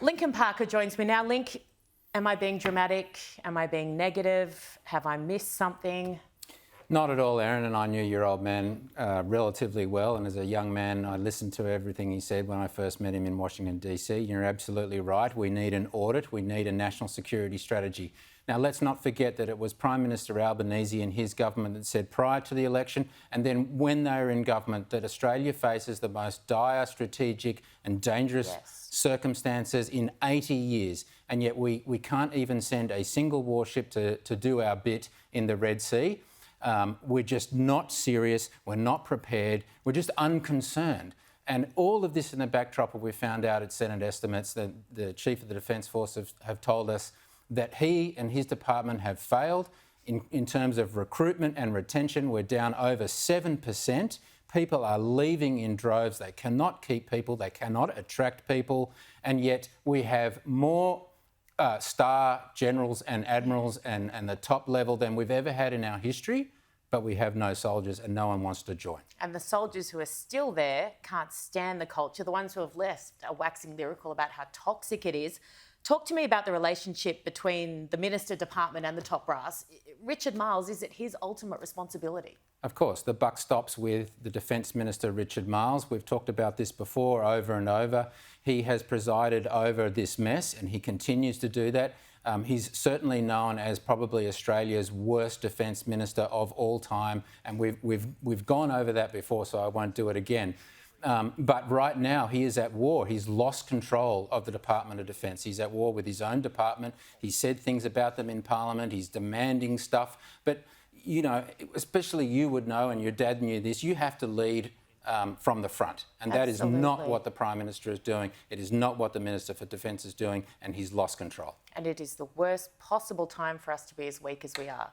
Lincoln Parker joins me now. Link, am I being dramatic? Am I being negative? Have I missed something? Not at all, Erin, and I knew your old man relatively well, and as a young man I listened to everything he said when I first met him in Washington DC. You're absolutely right. We need an audit. We need a national security strategy. Now, let's not forget that it was Prime Minister Albanese and his government that said prior to the election and then when they were in government that Australia faces the most dire, strategic and dangerous circumstances in 80 years. And yet we can't even send a single warship to do our bit in the Red Sea. We're just not serious. We're not prepared. We're just unconcerned. And all of this in the backdrop of we found out at Senate estimates that the Chief of the Defence Force have told us that he and his department have failed in terms of recruitment and retention. We're down over 7%. People are leaving in droves. They cannot keep people. They cannot attract people. And yet we have more star generals and admirals and the top level than we've ever had in our history, but we have no soldiers and no one wants to join. And the soldiers who are still there can't stand the culture. The ones who have left are waxing lyrical about how toxic it is. Talk to me about the relationship between the Minister Department and the top brass. Richard Marles, is it his ultimate responsibility? Of course, the buck stops with the Defence Minister, Richard Marles. We've talked about this before over and over. He has presided over this mess and he continues to do that. He's certainly known as probably Australia's worst Defence Minister of all time, and we've gone over that before, so I won't do it again. But right now he is at war. He's lost control of the Department of Defence. He's at war with his own department. He said things about them in Parliament. He's demanding stuff. But, you know, especially you would know, and your dad knew this, you have to lead from the front. And that is not what the Prime Minister is doing. It is not what the Minister for Defence is doing, and he's lost control. And it is the worst possible time for us to be as weak as we are.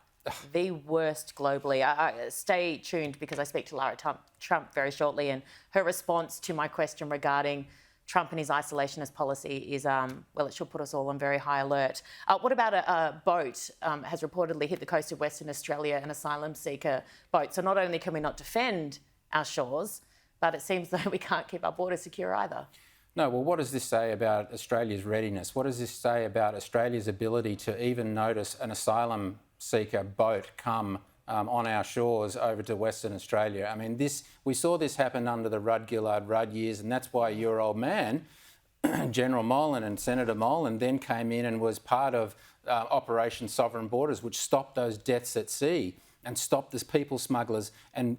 The worst globally. Stay tuned because I speak to Lara Trump very shortly, and her response to my question regarding Trump and his isolationist policy is, well, it should put us all on very high alert. What about a boat has reportedly hit the coast of Western Australia, an asylum seeker boat. So not only can we not defend our shores, but it seems that we can't keep our borders secure either. No, well, what does this say about Australia's readiness? What does this say about Australia's ability to even notice an asylum seeker boat come on our shores over to Western Australia? I mean, we saw this happen under the Rudd-Gillard-Rudd years, and that's why your old man, General Molan and Senator Molan, then came in and was part of Operation Sovereign Borders, which stopped those deaths at sea and stopped the people smugglers and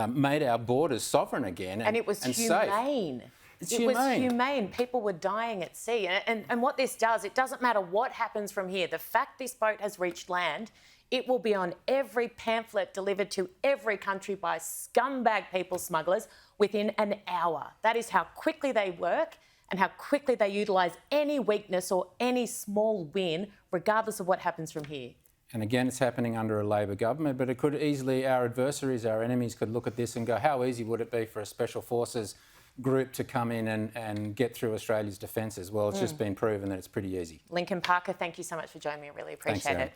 made our borders sovereign again and it was humane. Safe. It was humane. People were dying at sea. And what this does, it doesn't matter what happens from here. The fact this boat has reached land, it will be on every pamphlet delivered to every country by scumbag people smugglers within an hour. That is how quickly they work and how quickly they utilise any weakness or any small win, regardless of what happens from here. And again, it's happening under a Labor government, but it could easily, our adversaries, our enemies could look at this and go, how easy would it be for a Special Forces group to come in and get through Australia's defences? Well, it's just been proven that it's pretty easy. Lincoln Parker, thank you so much for joining me. I really appreciate it.